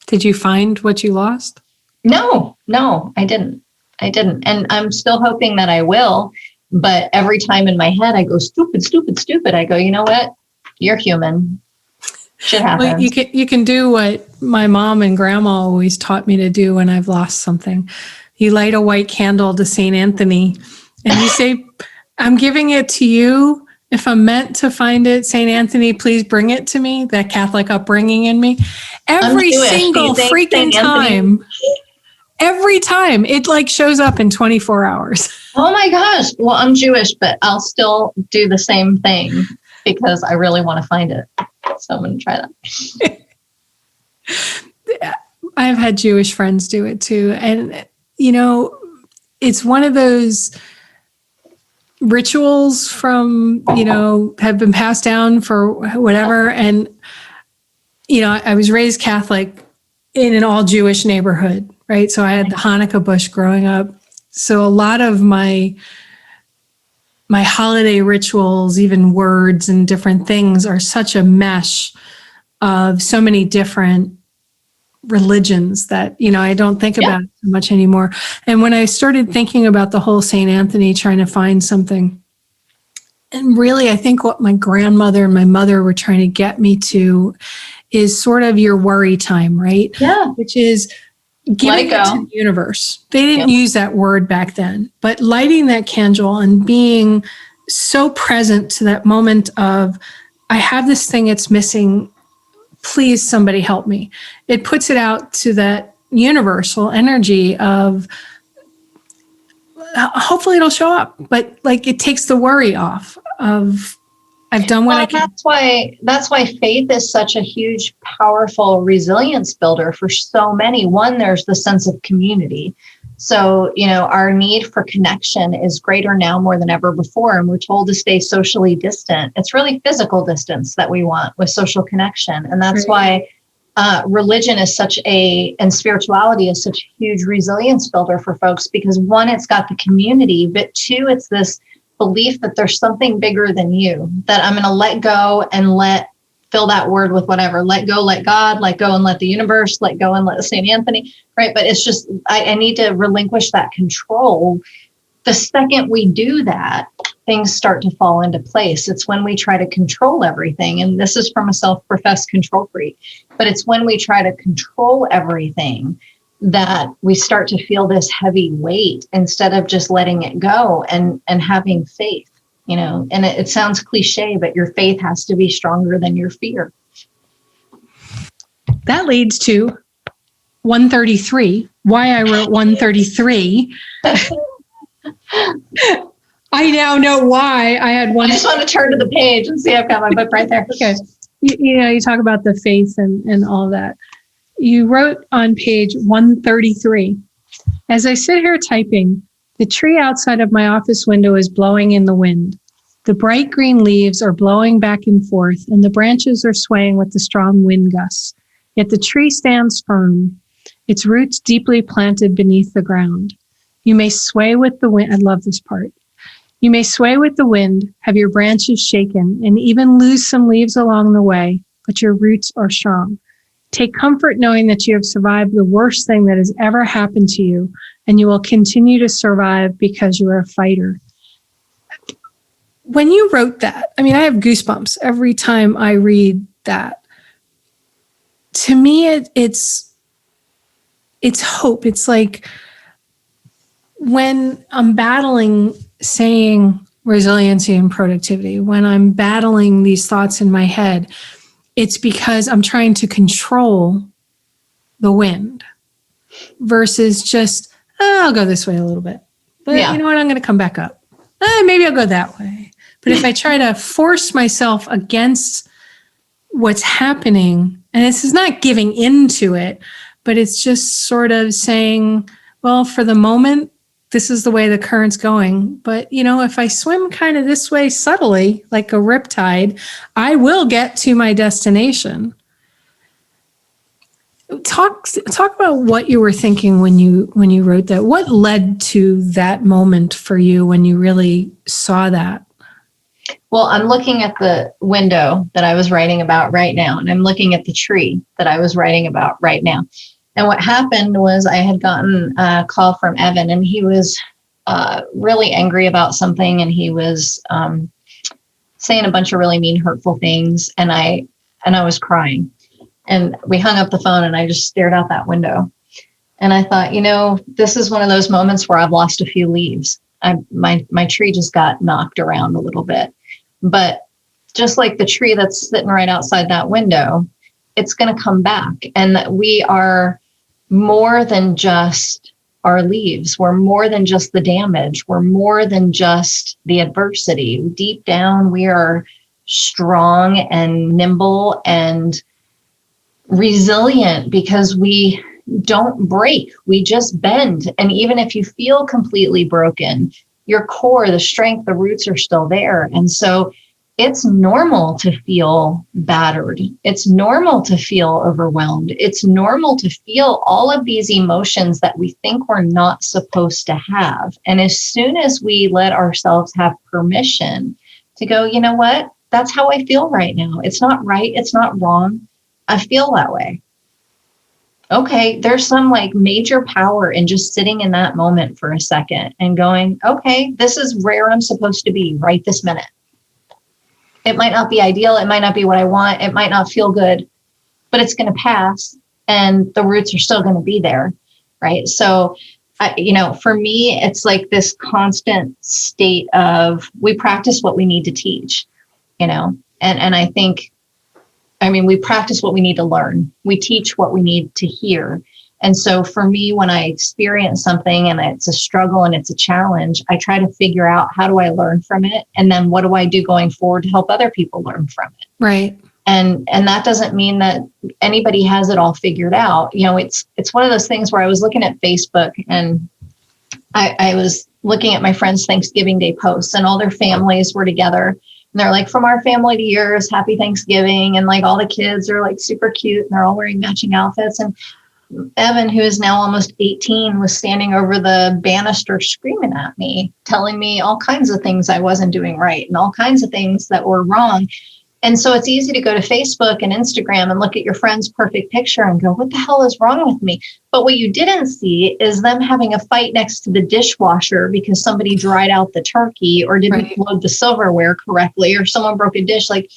Did you find what you lost? No, I didn't. And I'm still hoping that I will. But every time in my head, I go, stupid, stupid, stupid. I go, you know what? You're human. Shit happens. Well, you can do what my mom and grandma always taught me to do when I've lost something. You light a white candle to St. Anthony and you say, I'm giving it to you. If I'm meant to find it, St. Anthony, please bring it to me. That Catholic upbringing in me. Every single freaking time. Every time it shows up in 24 hours. Oh my gosh. Well, I'm Jewish, but I'll still do the same thing because I really want to find it. So I'm going to try that. I've had Jewish friends do it too. And, it's one of those rituals from, have been passed down for whatever. And, I was raised Catholic in an all Jewish neighborhood, right? So I had the Hanukkah bush growing up. So a lot of my holiday rituals, even words and different things, are such a mesh of so many different religions that, I don't think about it so much anymore. And when I started thinking about the whole St. Anthony, trying to find something, and really, I think what my grandmother and my mother were trying to get me to is sort of your worry time, right? Yeah. Which is giving it to the universe. They didn't use that word back then, but lighting that candle and being so present to that moment of, I have this thing it's missing. Please, somebody help me. It puts it out to that universal energy of, hopefully it'll show up, but like it takes the worry off of, I've done what I can. That's why faith is such a huge, powerful resilience builder for so many. One, there's the sense of community. So, our need for connection is greater now more than ever before. And we're told to stay socially distant. It's really physical distance that we want with social connection. And that's why religion is and spirituality is such a huge resilience builder for folks, because one, it's got the community, but two, it's this belief that there's something bigger than you, that I'm going to let go and fill that word with whatever. Let go, let God, let go and let the universe, let go and let St. Anthony, right? But it's just, I need to relinquish that control. The second we do that, things start to fall into place. It's when we try to control everything. And this is from a self-professed control freak, but it's when we try to control everything that we start to feel this heavy weight instead of just letting it go and having faith. And it sounds cliche, but your faith has to be stronger than your fear. That leads to 133, why I wrote 133. I now know why I had one. I just want to turn to the page and see I've got my book right there. Okay. You talk about the faith and all that. You wrote on page 133, as I sit here typing, the tree outside of my office window is blowing in the wind. The bright green leaves are blowing back and forth, and the branches are swaying with the strong wind gusts. Yet the tree stands firm, its roots deeply planted beneath the ground. You may sway with the wind. I love this part. You may sway with the wind, have your branches shaken, and even lose some leaves along the way, but your roots are strong. Take comfort knowing that you have survived the worst thing that has ever happened to you, and you will continue to survive because you are a fighter. When you wrote that, I mean, I have goosebumps every time I read that. To me, it's hope. It's like when I'm battling saying resiliency and productivity, when I'm battling these thoughts in my head, it's because I'm trying to control the wind versus just, I'll go this way a little bit. But you know what? I'm going to come back up. Maybe I'll go that way. But if I try to force myself against what's happening, and this is not giving into it, but it's just sort of saying, well, for the moment, this is the way the current's going. But, if I swim kind of this way subtly, like a riptide, I will get to my destination. Talk about what you were thinking when you wrote that. What led to that moment for you when you really saw that? Well, I'm looking at the window that I was writing about right now, and I'm looking at the tree that I was writing about right now. And what happened was I had gotten a call from Evan, and he was really angry about something, and he was saying a bunch of really mean, hurtful things, and I was crying. And we hung up the phone, and I just stared out that window. And I thought, this is one of those moments where I've lost a few leaves. My tree just got knocked around a little bit. But just like the tree that's sitting right outside that window, it's going to come back. And that we are more than just our leaves. We're more than just the damage. We're more than just the adversity. Deep down, we are strong and nimble and resilient because we don't break. We just bend. And even if you feel completely broken, your core, the strength, the roots are still there. And so it's normal to feel battered. It's normal to feel overwhelmed. It's normal to feel all of these emotions that we think we're not supposed to have. And as soon as we let ourselves have permission to go, you know what? That's how I feel right now. It's not right. It's not wrong. I feel that way. Okay, there's some like major power in just sitting in that moment for a second and going, okay, this is where I'm supposed to be right this minute. It might not be ideal. It might not be what I want. It might not feel good, but it's going to pass and the roots are still going to be there. Right. So, for me, it's like this constant state of we practice what we need to teach, and I think, we practice what we need to learn. We teach what we need to hear. And so for me, when I experience something and it's a struggle and it's a challenge, I try to figure out how do I learn from it? And then what do I do going forward to help other people learn from it? Right. And that doesn't mean that anybody has it all figured out. It's one of those things where I was looking at Facebook and I was looking at my friends' Thanksgiving Day posts and all their families were together. And they're like, from our family to yours, happy Thanksgiving. And like all the kids are like super cute and they're all wearing matching outfits. And Evan, who is now almost 18, was standing over the banister screaming at me, telling me all kinds of things I wasn't doing right and all kinds of things that were wrong. And so it's easy to go to Facebook and Instagram and look at your friend's perfect picture and go, what the hell is wrong with me? But what you didn't see is them having a fight next to the dishwasher because somebody dried out the turkey or didn't load the silverware correctly or someone broke a dish. Like,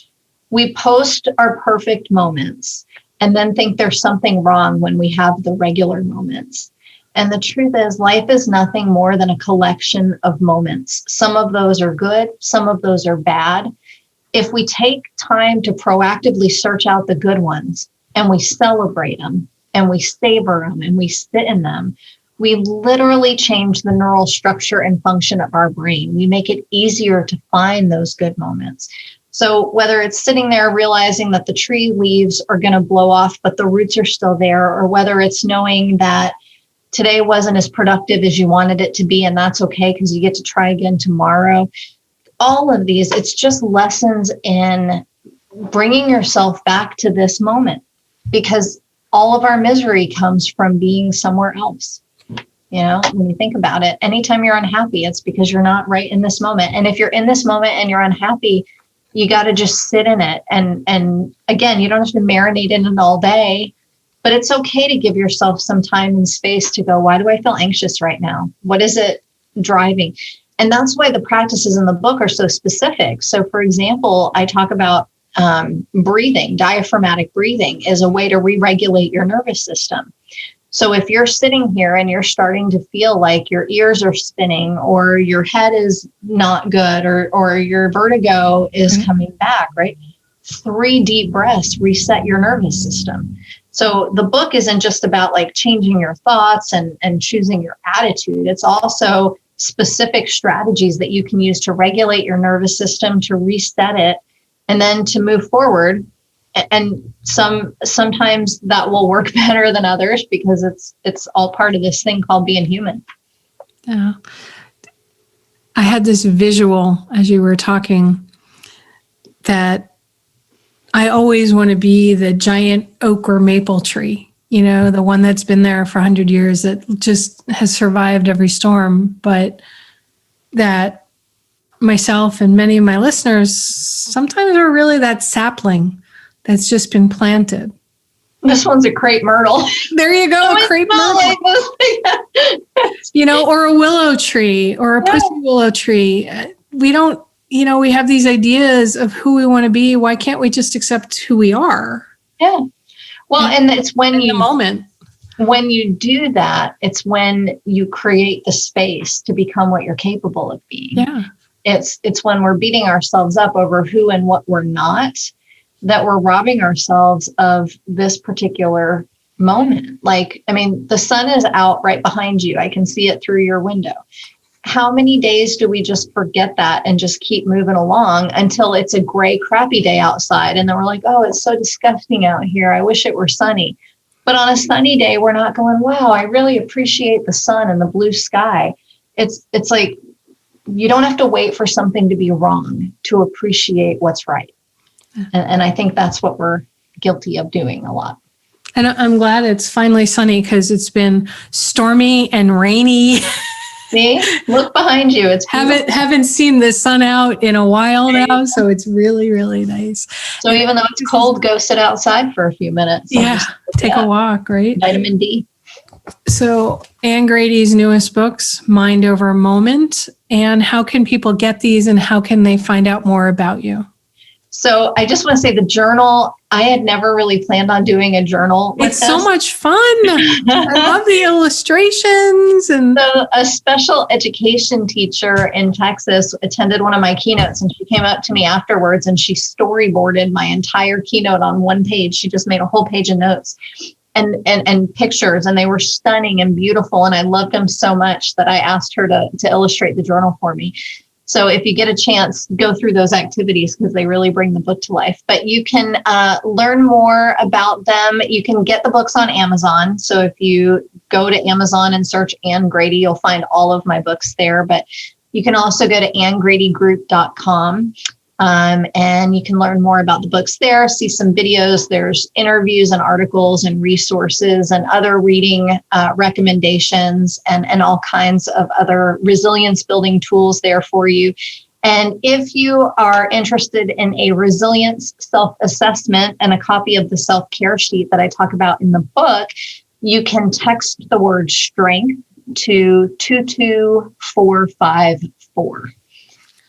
we post our perfect moments and then think there's something wrong when we have the regular moments. And the truth is, life is nothing more than a collection of moments. Some of those are good, some of those are bad. If we take time to proactively search out the good ones and we celebrate them and we savor them and we sit in them, we literally change the neural structure and function of our brain. We make it easier to find those good moments. So whether it's sitting there realizing that the tree leaves are going to blow off, but the roots are still there, or whether it's knowing that today wasn't as productive as you wanted it to be, and that's okay because you get to try again tomorrow. All of these, it's just lessons in bringing yourself back to this moment, because all of our misery comes from being somewhere else. When you think about it, anytime you're unhappy, it's because you're not right in this moment. And if you're in this moment and you're unhappy, you got to just sit in it. And again, you don't have to marinate in it all day, but it's okay to give yourself some time and space to go, why do I feel anxious right now? What is it driving? And that's why the practices in the book are so specific. So for example, I talk about breathing. Diaphragmatic breathing is a way to re-regulate your nervous system. So if you're sitting here and you're starting to feel like your ears are spinning or your head is not good or your vertigo is coming back, right? 3 deep breaths reset your nervous system. So the book isn't just about like changing your thoughts and choosing your attitude. It's also specific strategies that you can use to regulate your nervous system, to reset it, and then to move forward. And sometimes that will work better than others because it's all part of this thing called being human. Yeah. I had this visual as you were talking that I always want to be the giant oak or maple tree, the one that's been there for 100 years that just has survived every storm, but that myself and many of my listeners sometimes are really that sapling that's just been planted. This one's a crepe myrtle. There you go, a crepe myrtle. Or a willow tree or a pussy willow tree. We don't, we have these ideas of who we want to be. Why can't we just accept who we are? Yeah. Well, and it's when the moment. When you do that, it's when you create the space to become what you're capable of being. Yeah. It's when we're beating ourselves up over who and what we're not, that we're robbing ourselves of this particular moment. Like, I mean, the sun is out right behind you. I can see it through your window. How many days do we just forget that and just keep moving along until it's a gray, crappy day outside? And then we're like, oh, it's so disgusting out here. I wish it were sunny. But on a sunny day, we're not going, wow, I really appreciate the sun and the blue sky. It's like, you don't have to wait for something to be wrong to appreciate what's right. And I think that's what we're guilty of doing a lot. And I'm glad it's finally sunny because it's been stormy and rainy. See, look behind you. It's haven't seen the sun out in a while now, so it's really, really nice. So even though it's cold, go sit outside for a few minutes. Yeah, take a walk, right? Vitamin D. So Anne Grady's newest books, Mind Over Moment, and how can people get these and how can they find out more about you? So I just want to say the journal, I had never really planned on doing a journal. It's so much fun. I love the illustrations. And so a special education teacher in Texas attended one of my keynotes, and she came up to me afterwards and she storyboarded my entire keynote on one page. She just made a whole page of notes and pictures, and they were stunning and beautiful. And I loved them so much that I asked her to illustrate the journal for me. So if you get a chance, go through those activities because they really bring the book to life. But you can learn more about them. You can get the books on Amazon. So if you go to Amazon and search Anne Grady, you'll find all of my books there. But you can also go to annegradygroup.com. And you can learn more about the books there, see some videos. There's interviews and articles and resources and other reading recommendations and all kinds of other resilience building tools there for you. And if you are interested in a resilience self-assessment and a copy of the self-care sheet that I talk about in the book, you can text the word strength to 22454.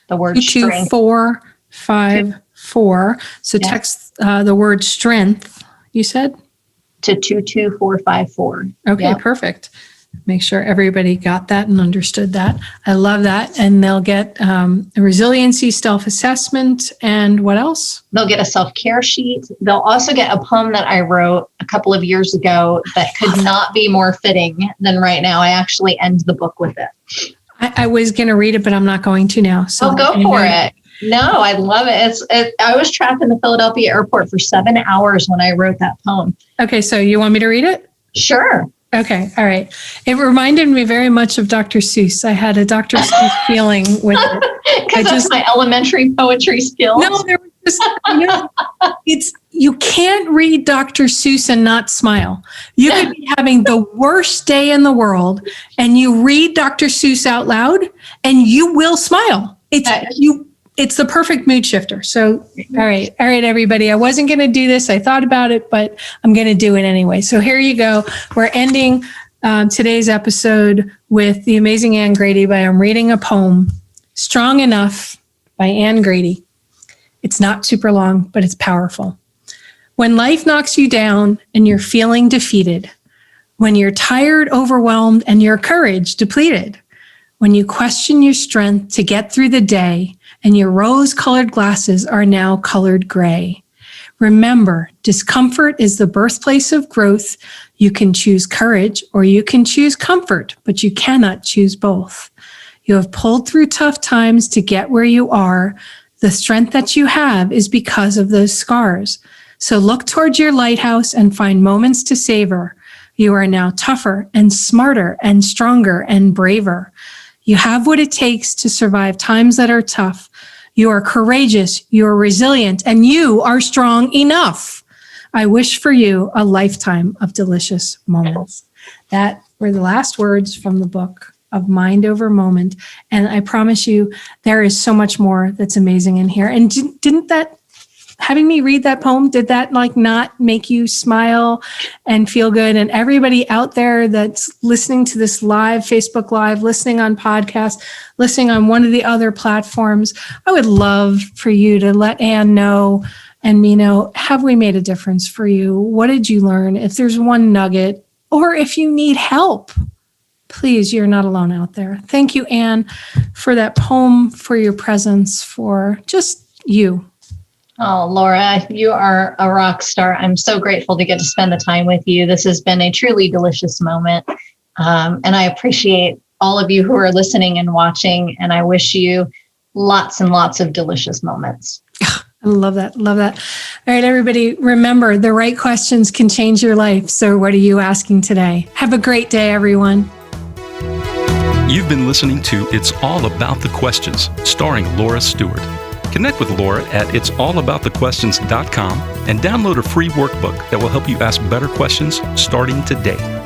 The word strength. 22454. So yes. Text the word strength, you said? To 22454. Okay, yep. Perfect. Make sure everybody got that and understood that. I love that. And they'll get a resiliency self-assessment. And what else? They'll get a self-care sheet. They'll also get a poem that I wrote a couple of years ago that could not be more fitting than right now. I actually end the book with it. I was going to read it, but I'm not going to now. So go for it. No, I love it. I was trapped in the Philadelphia airport for 7 hours when I wrote that poem. Okay, so you want me to read it? Sure. Okay, all right. It reminded me very much of Dr. Seuss. I had a Dr. Seuss feeling with it. Because that's my elementary poetry skills. No, there was just, you can't read Dr. Seuss and not smile. You could be having the worst day in the world and you read Dr. Seuss out loud and you will smile. It's the perfect mood shifter. So, all right, everybody. I wasn't going to do this. I thought about it, but I'm going to do it anyway. So here you go. We're ending today's episode with the amazing Anne Grady by I'm reading a poem, Strong Enough by Anne Grady. It's not super long, but it's powerful. When life knocks you down and you're feeling defeated, when you're tired, overwhelmed, and your courage depleted, when you question your strength to get through the day and your rose-colored glasses are now colored gray, remember, discomfort is the birthplace of growth. You can choose courage or you can choose comfort, but you cannot choose both. You have pulled through tough times to get where you are. The strength that you have is because of those scars. So look towards your lighthouse and find moments to savor. You are now tougher and smarter and stronger and braver. You have what it takes to survive times that are tough. You are courageous, you are resilient, and you are strong enough. I wish for you a lifetime of delicious moments. That were the last words from the book of Mind Over Moment. And I promise you, there is so much more that's amazing in here. And didn't that, having me read that poem, did that not make you smile and feel good? And everybody out there that's listening to this live, Facebook Live, listening on podcast, listening on one of the other platforms, I would love for you to let Anne know and me know, have we made a difference for you? What did you learn? If there's one nugget, or if you need help, please, you're not alone out there. Thank you, Anne, for that poem, for your presence, for just you. Oh, Laura, you are a rock star. I'm so grateful to get to spend the time with you. This has been a truly delicious moment. And I appreciate all of you who are listening and watching. And I wish you lots and lots of delicious moments. I love that. Love that. All right, everybody, remember the right questions can change your life. So what are you asking today? Have a great day, everyone. You've been listening to It's All About the Questions, starring Laura Stewart. Connect with Laura at it'sallaboutthequestions.com and download a free workbook that will help you ask better questions starting today.